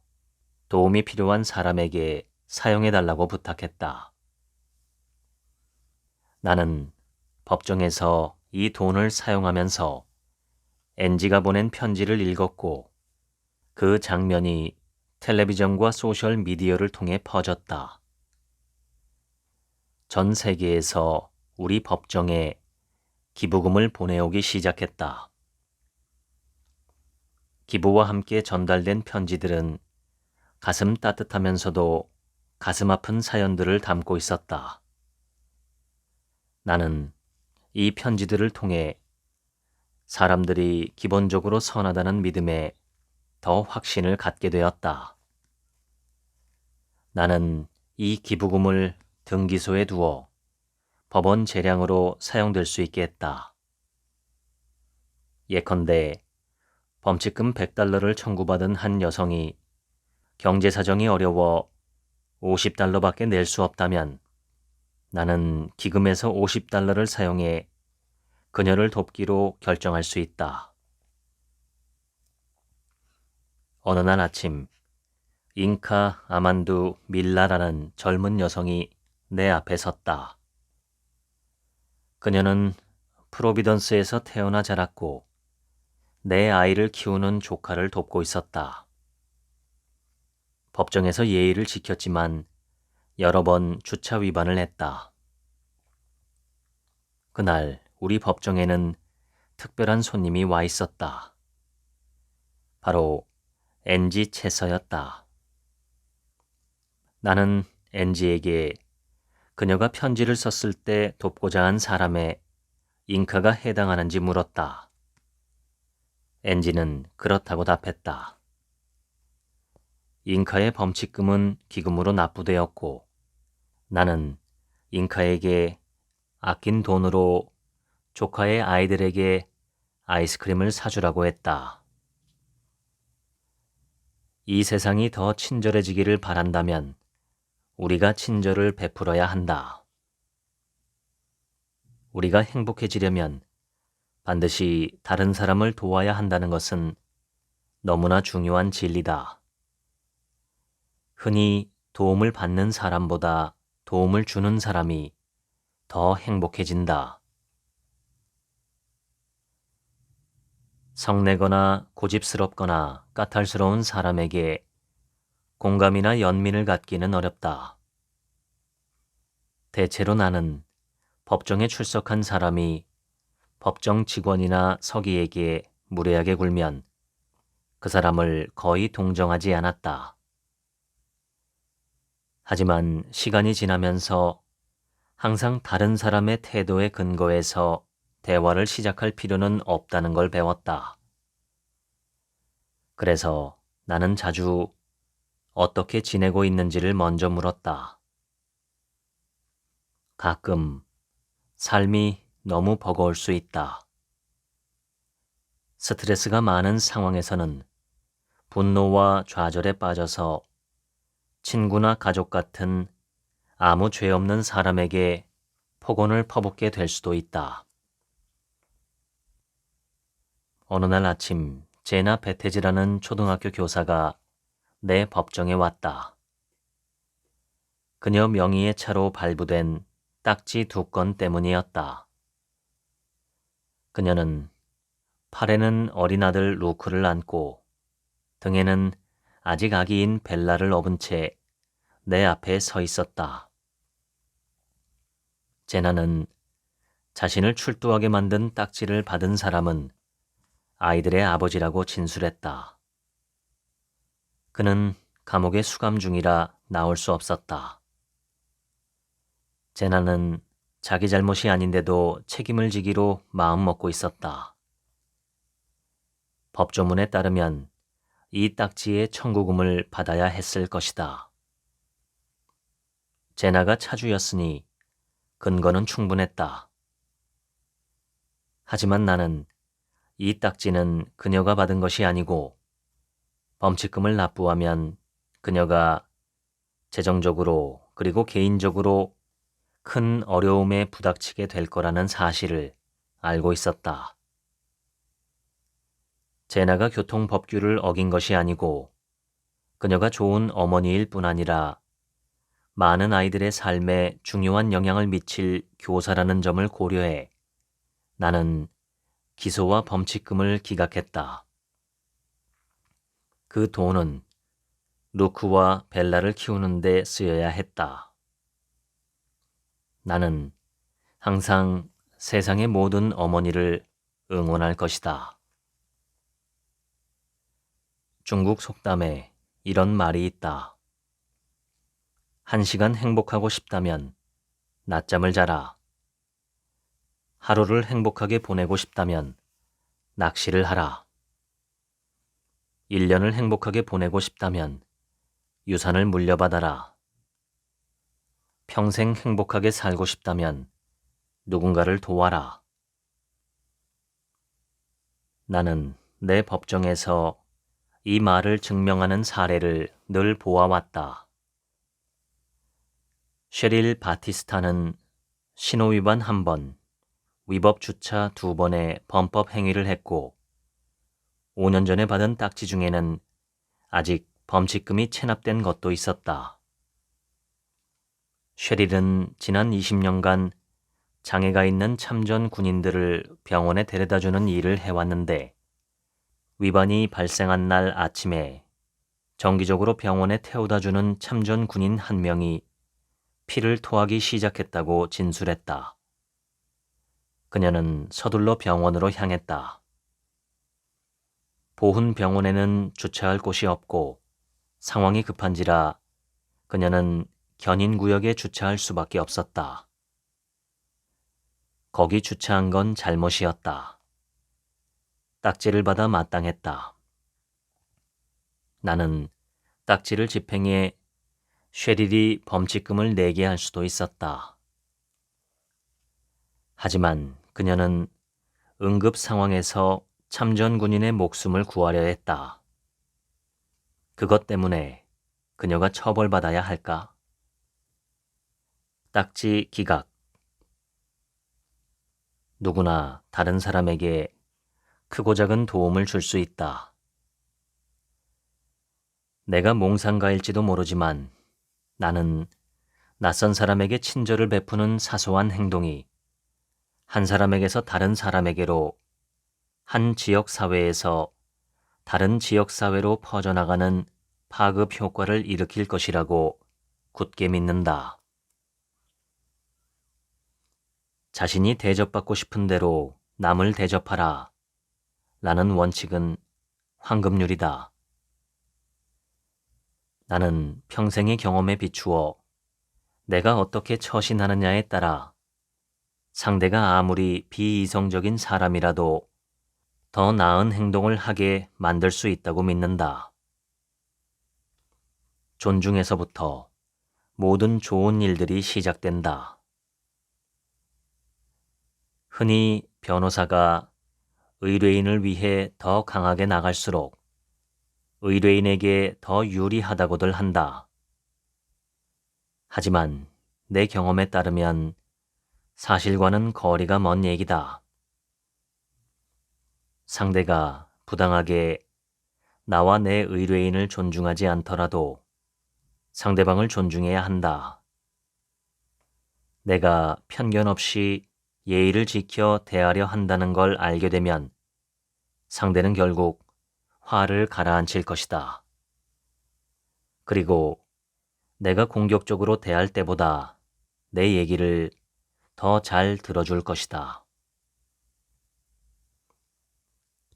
도움이 필요한 사람에게 사용해달라고 부탁했다. 나는 법정에서 이 돈을 사용하면서 NG가 보낸 편지를 읽었고 그 장면이 텔레비전과 소셜 미디어를 통해 퍼졌다. 전 세계에서 우리 법정에 기부금을 보내오기 시작했다. 기부와 함께 전달된 편지들은 가슴 따뜻하면서도 가슴 아픈 사연들을 담고 있었다. 나는 이 편지들을 통해 사람들이 기본적으로 선하다는 믿음에 더 확신을 갖게 되었다. 나는 이 기부금을 등기소에 두어 법원 재량으로 사용될 수 있게 했다. 예컨대 범칙금 $100를 청구받은 한 여성이 경제 사정이 어려워 $50밖에 낼 수 없다면 나는 기금에서 $50를 사용해 그녀를 돕기로 결정할 수 있다. 어느 날 아침 잉카 아만두 밀라라는 젊은 여성이 내 앞에 섰다. 그녀는 프로비던스에서 태어나 자랐고 내 아이를 키우는 조카를 돕고 있었다. 법정에서 예의를 지켰지만 여러 번 주차 위반을 했다. 그날 우리 법정에는 특별한 손님이 와 있었다. 바로 NG 채서였다. 나는 NG에게 그녀가 편지를 썼을 때 돕고자 한 사람의 잉카가 해당하는지 물었다. NG는 그렇다고 답했다. 잉카의 범칙금은 기금으로 납부되었고 나는 잉카에게 아낀 돈으로 조카의 아이들에게 아이스크림을 사주라고 했다. 이 세상이 더 친절해지기를 바란다면 우리가 친절을 베풀어야 한다. 우리가 행복해지려면 반드시 다른 사람을 도와야 한다는 것은 너무나 중요한 진리다. 흔히 도움을 받는 사람보다 도움을 주는 사람이 더 행복해진다. 성내거나 고집스럽거나 까탈스러운 사람에게 공감이나 연민을 갖기는 어렵다. 대체로 나는 법정에 출석한 사람이 법정 직원이나 서기에게 무례하게 굴면 그 사람을 거의 동정하지 않았다. 하지만 시간이 지나면서 항상 다른 사람의 태도에 근거해서 대화를 시작할 필요는 없다는 걸 배웠다. 그래서 나는 자주 어떻게 지내고 있는지를 먼저 물었다. 가끔 삶이 너무 버거울 수 있다. 스트레스가 많은 상황에서는 분노와 좌절에 빠져서 친구나 가족 같은 아무 죄 없는 사람에게 폭언을 퍼붓게 될 수도 있다. 어느 날 아침 제나 배태지라는 초등학교 교사가 내 법정에 왔다. 그녀 명의의 차로 발부된 딱지 2건 때문이었다. 그녀는 팔에는 어린 아들 루크를 안고 등에는 아직 아기인 벨라를 업은 채 내 앞에 서 있었다. 제나는 자신을 출두하게 만든 딱지를 받은 사람은 아이들의 아버지라고 진술했다. 그는 감옥에 수감 중이라 나올 수 없었다. 제나는 자기 잘못이 아닌데도 책임을 지기로 마음먹고 있었다. 법조문에 따르면 이 딱지의 청구금을 받아야 했을 것이다. 제나가 차주였으니 근거는 충분했다. 하지만 나는 이 딱지는 그녀가 받은 것이 아니고 범칙금을 납부하면 그녀가 재정적으로 그리고 개인적으로 큰 어려움에 부닥치게 될 거라는 사실을 알고 있었다. 제나가 교통법규를 어긴 것이 아니고 그녀가 좋은 어머니일 뿐 아니라 많은 아이들의 삶에 중요한 영향을 미칠 교사라는 점을 고려해 나는 기소와 범칙금을 기각했다. 그 돈은 루크와 벨라를 키우는 데 쓰여야 했다. 나는 항상 세상의 모든 어머니를 응원할 것이다. 중국 속담에 이런 말이 있다. 1시간 행복하고 싶다면 낮잠을 자라. 하루를 행복하게 보내고 싶다면 낚시를 하라. 1년을 행복하게 보내고 싶다면 유산을 물려받아라. 평생 행복하게 살고 싶다면 누군가를 도와라. 나는 내 법정에서 이 말을 증명하는 사례를 늘 보아왔다. 셰릴 바티스타는 신호위반 1번, 위법 주차 2번의 범법 행위를 했고 5년 전에 받은 딱지 중에는 아직 범칙금이 체납된 것도 있었다. 셰릴은 지난 20년간 장애가 있는 참전 군인들을 병원에 데려다주는 일을 해왔는데 위반이 발생한 날 아침에 정기적으로 병원에 태워다주는 참전 군인 1명이 피를 토하기 시작했다고 진술했다. 그녀는 서둘러 병원으로 향했다. 보훈 병원에는 주차할 곳이 없고 상황이 급한지라 그녀는 견인구역에 주차할 수밖에 없었다. 거기 주차한 건 잘못이었다. 딱지를 받아 마땅했다. 나는 딱지를 집행해 쉐릴이 범칙금을 내게 할 수도 있었다. 하지만 그녀는 응급 상황에서 참전 군인의 목숨을 구하려 했다. 그것 때문에 그녀가 처벌받아야 할까? 딱지 기각. 누구나 다른 사람에게 크고 작은 도움을 줄 수 있다. 내가 몽상가일지도 모르지만 나는 낯선 사람에게 친절을 베푸는 사소한 행동이 한 사람에게서 다른 사람에게로, 한 지역 사회에서 다른 지역 사회로 퍼져나가는 파급 효과를 일으킬 것이라고 굳게 믿는다. 자신이 대접받고 싶은 대로 남을 대접하라 라는 원칙은 황금률이다. 나는 평생의 경험에 비추어 내가 어떻게 처신하느냐에 따라 상대가 아무리 비이성적인 사람이라도 더 나은 행동을 하게 만들 수 있다고 믿는다. 존중에서부터 모든 좋은 일들이 시작된다. 흔히 변호사가 의뢰인을 위해 더 강하게 나갈수록 의뢰인에게 더 유리하다고들 한다. 하지만 내 경험에 따르면 사실과는 거리가 먼 얘기다. 상대가 부당하게 나와 내 의뢰인을 존중하지 않더라도 상대방을 존중해야 한다. 내가 편견 없이 예의를 지켜 대하려 한다는 걸 알게 되면 상대는 결국 화를 가라앉힐 것이다. 그리고 내가 공격적으로 대할 때보다 내 얘기를 더 잘 들어줄 것이다.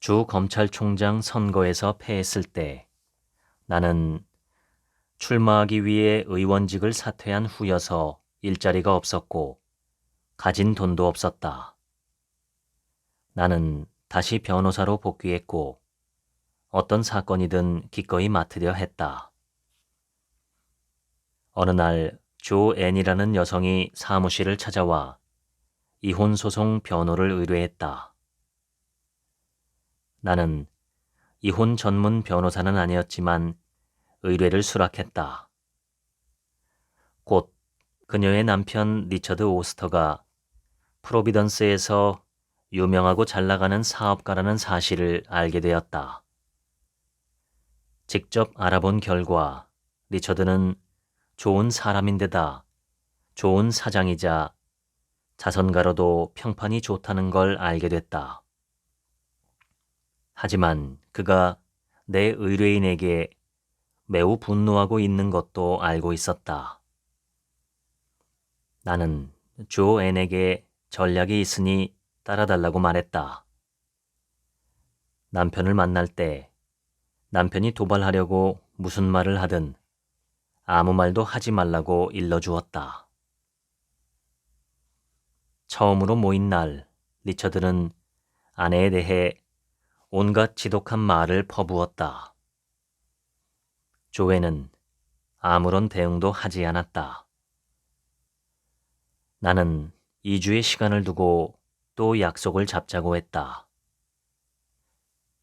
주 검찰총장 선거에서 패했을 때 나는 출마하기 위해 의원직을 사퇴한 후여서 일자리가 없었고 가진 돈도 없었다. 나는 다시 변호사로 복귀했고 어떤 사건이든 기꺼이 맡으려 했다. 어느 날 조 앤이라는 여성이 사무실을 찾아와 이혼소송 변호를 의뢰했다. 나는 이혼 전문 변호사는 아니었지만 의뢰를 수락했다. 곧 그녀의 남편 리처드 오스터가 프로비던스에서 유명하고 잘나가는 사업가라는 사실을 알게 되었다. 직접 알아본 결과 리처드는 좋은 사람인데다 좋은 사장이자 자선가로도 평판이 좋다는 걸 알게 됐다. 하지만 그가 내 의뢰인에게 매우 분노하고 있는 것도 알고 있었다. 나는 조 앤에게 전략이 있으니 따라달라고 말했다. 남편을 만날 때 남편이 도발하려고 무슨 말을 하든 아무 말도 하지 말라고 일러주었다. 처음으로 모인 날 리처드는 아내에 대해 온갖 지독한 말을 퍼부었다. 조앤은 아무런 대응도 하지 않았다. 나는 2주의 시간을 두고 또 약속을 잡자고 했다.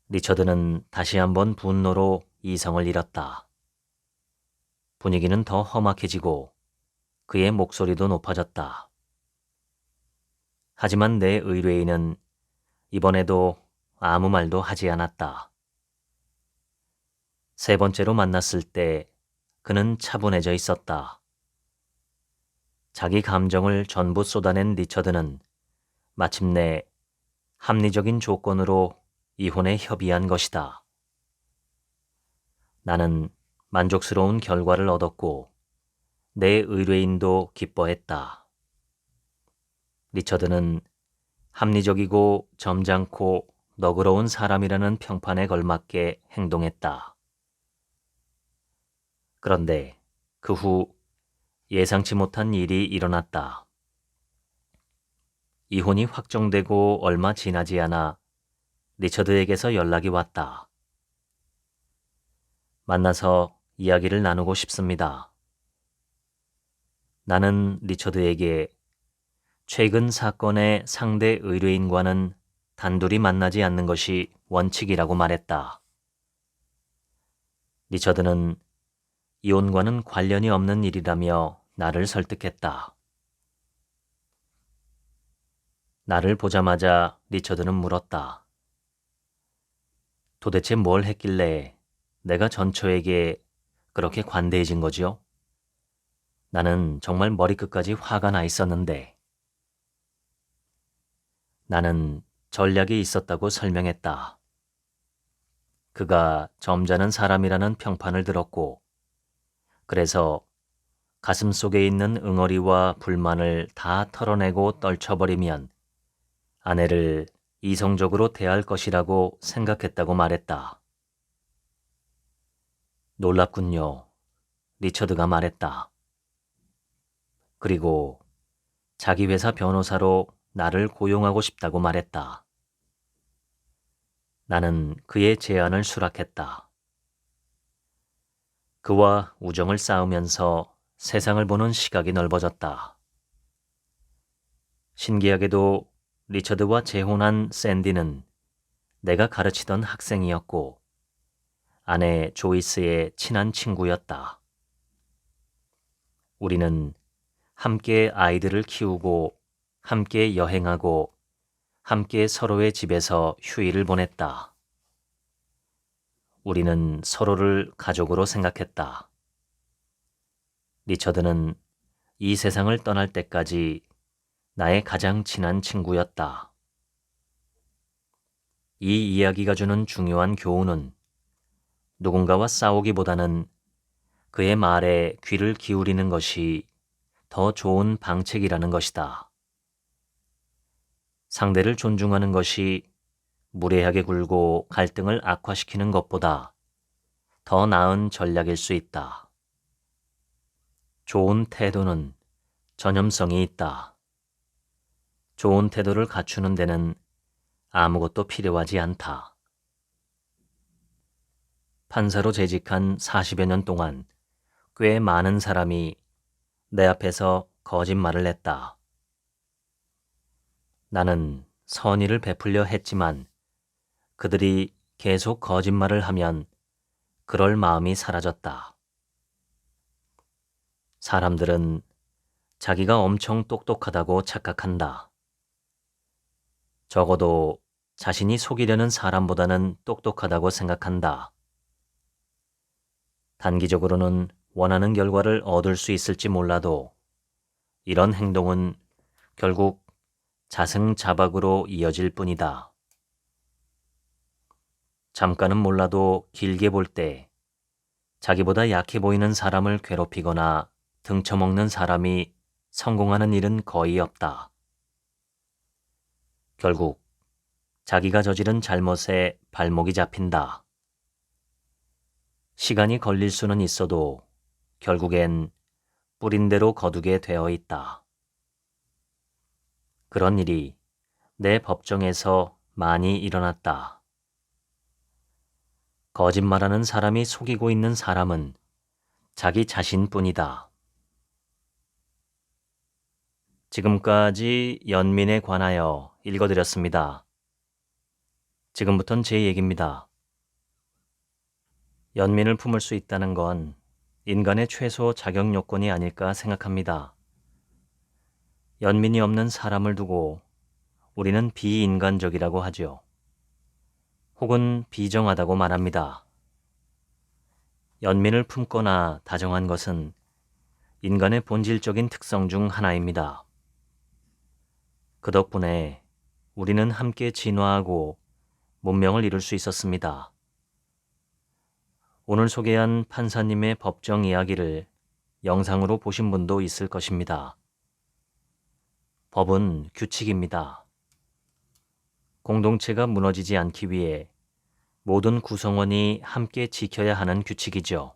리처드는 다시 한번 분노로 이성을 잃었다. 분위기는 더 험악해지고 그의 목소리도 높아졌다. 하지만 내 의뢰인은 이번에도 아무 말도 하지 않았다. 세 번째로 만났을 때 그는 차분해져 있었다. 자기 감정을 전부 쏟아낸 리처드는 마침내 합리적인 조건으로 이혼에 협의한 것이다. 나는 만족스러운 결과를 얻었고 내 의뢰인도 기뻐했다. 리처드는 합리적이고 점잖고 너그러운 사람이라는 평판에 걸맞게 행동했다. 그런데 그 후 예상치 못한 일이 일어났다. 이혼이 확정되고 얼마 지나지 않아 리처드에게서 연락이 왔다. 만나서 이야기를 나누고 싶습니다. 나는 리처드에게 최근 사건의 상대 의뢰인과는 단둘이 만나지 않는 것이 원칙이라고 말했다. 리처드는 이혼과는 관련이 없는 일이라며 나를 설득했다. 나를 보자마자 리처드는 물었다. 도대체 뭘 했길래 내가 전처에게 그렇게 관대해진 거지요? 나는 정말 머리끝까지 화가 나 있었는데. 나는 전략이 있었다고 설명했다. 그가 점잖은 사람이라는 평판을 들었고, 그래서 가슴 속에 있는 응어리와 불만을 다 털어내고 떨쳐버리면 아내를 이성적으로 대할 것이라고 생각했다고 말했다. 놀랍군요. 리처드가 말했다. 그리고 자기 회사 변호사로 나를 고용하고 싶다고 말했다. 나는 그의 제안을 수락했다. 그와 우정을 쌓으면서 세상을 보는 시각이 넓어졌다. 신기하게도 리처드와 재혼한 샌디는 내가 가르치던 학생이었고 아내 조이스의 친한 친구였다. 우리는 함께 아이들을 키우고 함께 여행하고 함께 서로의 집에서 휴일을 보냈다. 우리는 서로를 가족으로 생각했다. 리처드는 이 세상을 떠날 때까지 나의 가장 친한 친구였다. 이 이야기가 주는 중요한 교훈은 누군가와 싸우기보다는 그의 말에 귀를 기울이는 것이 더 좋은 방책이라는 것이다. 상대를 존중하는 것이 무례하게 굴고 갈등을 악화시키는 것보다 더 나은 전략일 수 있다. 좋은 태도는 전염성이 있다. 좋은 태도를 갖추는 데는 아무것도 필요하지 않다. 판사로 재직한 40여 년 동안 꽤 많은 사람이 내 앞에서 거짓말을 했다. 나는 선의를 베풀려 했지만 그들이 계속 거짓말을 하면 그럴 마음이 사라졌다. 사람들은 자기가 엄청 똑똑하다고 착각한다. 적어도 자신이 속이려는 사람보다는 똑똑하다고 생각한다. 단기적으로는 원하는 결과를 얻을 수 있을지 몰라도 이런 행동은 결국 자승자박으로 이어질 뿐이다. 잠깐은 몰라도 길게 볼 때 자기보다 약해 보이는 사람을 괴롭히거나 등쳐먹는 사람이 성공하는 일은 거의 없다. 결국 자기가 저지른 잘못에 발목이 잡힌다. 시간이 걸릴 수는 있어도 결국엔 뿌린 대로 거두게 되어 있다. 그런 일이 내 법정에서 많이 일어났다. 거짓말하는 사람이 속이고 있는 사람은 자기 자신뿐이다. 지금까지 연민에 관하여 읽어드렸습니다. 지금부턴 제 얘기입니다. 연민을 품을 수 있다는 건 인간의 최소 자격 요건이 아닐까 생각합니다. 연민이 없는 사람을 두고 우리는 비인간적이라고 하죠. 혹은 비정하다고 말합니다. 연민을 품거나 다정한 것은 인간의 본질적인 특성 중 하나입니다. 그 덕분에 우리는 함께 진화하고 문명을 이룰 수 있었습니다. 오늘 소개한 판사님의 법정 이야기를 영상으로 보신 분도 있을 것입니다. 법은 규칙입니다. 공동체가 무너지지 않기 위해 모든 구성원이 함께 지켜야 하는 규칙이죠.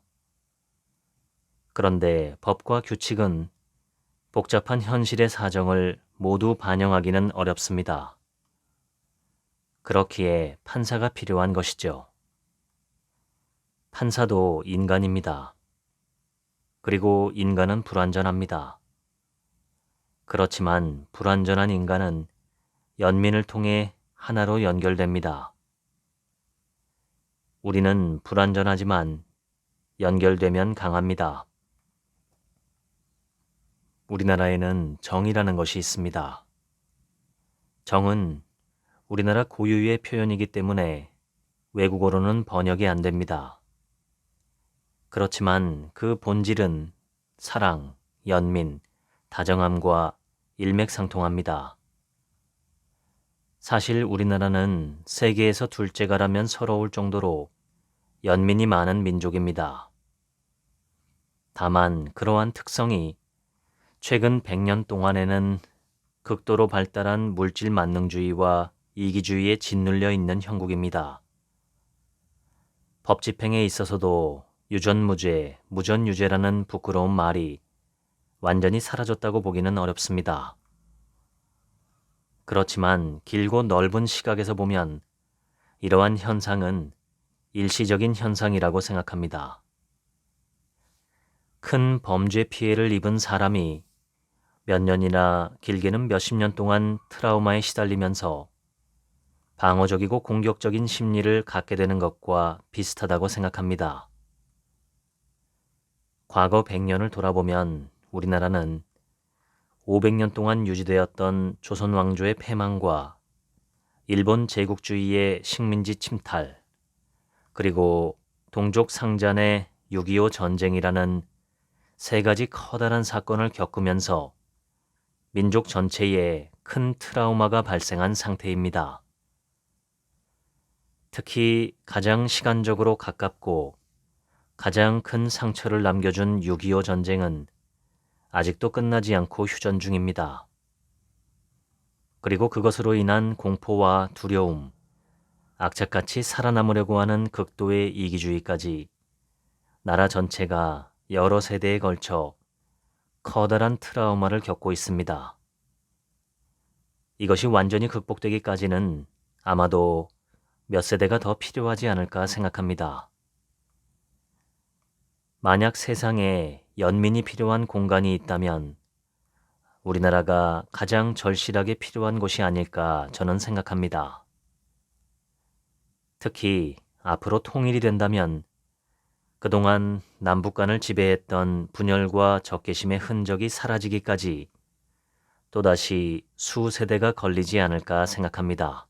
그런데 법과 규칙은 복잡한 현실의 사정을 모두 반영하기는 어렵습니다. 그렇기에 판사가 필요한 것이죠. 판사도 인간입니다. 그리고 인간은 불완전합니다. 그렇지만 불완전한 인간은 연민을 통해 하나로 연결됩니다. 우리는 불완전하지만 연결되면 강합니다. 우리나라에는 정이라는 것이 있습니다. 정은 우리나라 고유의 표현이기 때문에 외국어로는 번역이 안 됩니다. 그렇지만 그 본질은 사랑, 연민, 다정함과 일맥상통합니다. 사실 우리나라는 세계에서 둘째가라면 서러울 정도로 연민이 많은 민족입니다. 다만 그러한 특성이 최근 100년 동안에는 극도로 발달한 물질 만능주의와 이기주의에 짓눌려 있는 형국입니다. 법 집행에 있어서도 유전무죄, 무전유죄라는 부끄러운 말이 완전히 사라졌다고 보기는 어렵습니다. 그렇지만 길고 넓은 시각에서 보면 이러한 현상은 일시적인 현상이라고 생각합니다. 큰 범죄 피해를 입은 사람이 몇 년이나 길게는 몇십 년 동안 트라우마에 시달리면서 방어적이고 공격적인 심리를 갖게 되는 것과 비슷하다고 생각합니다. 과거 100년을 돌아보면 우리나라는 500년 동안 유지되었던 조선 왕조의 패망과 일본 제국주의의 식민지 침탈, 그리고 동족 상잔의 6.25 전쟁이라는 세 가지 커다란 사건을 겪으면서 민족 전체에 큰 트라우마가 발생한 상태입니다. 특히 가장 시간적으로 가깝고 가장 큰 상처를 남겨준 6.25 전쟁은 아직도 끝나지 않고 휴전 중입니다. 그리고 그것으로 인한 공포와 두려움, 악착같이 살아남으려고 하는 극도의 이기주의까지 나라 전체가 여러 세대에 걸쳐 커다란 트라우마를 겪고 있습니다. 이것이 완전히 극복되기까지는 아마도 몇 세대가 더 필요하지 않을까 생각합니다. 만약 세상에 연민이 필요한 공간이 있다면 우리나라가 가장 절실하게 필요한 곳이 아닐까 저는 생각합니다. 특히 앞으로 통일이 된다면 그동안 남북 간을 지배했던 분열과 적개심의 흔적이 사라지기까지 또다시 수세대가 걸리지 않을까 생각합니다.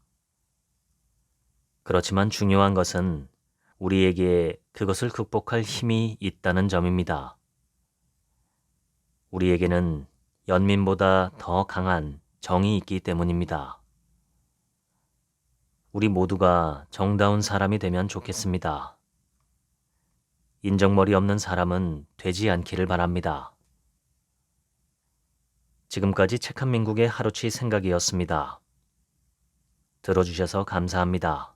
그렇지만 중요한 것은 우리에게 그것을 극복할 힘이 있다는 점입니다. 우리에게는 연민보다 더 강한 정이 있기 때문입니다. 우리 모두가 정다운 사람이 되면 좋겠습니다. 인정머리 없는 사람은 되지 않기를 바랍니다. 지금까지 책 한 민국의 하루치 생각이었습니다. 들어주셔서 감사합니다.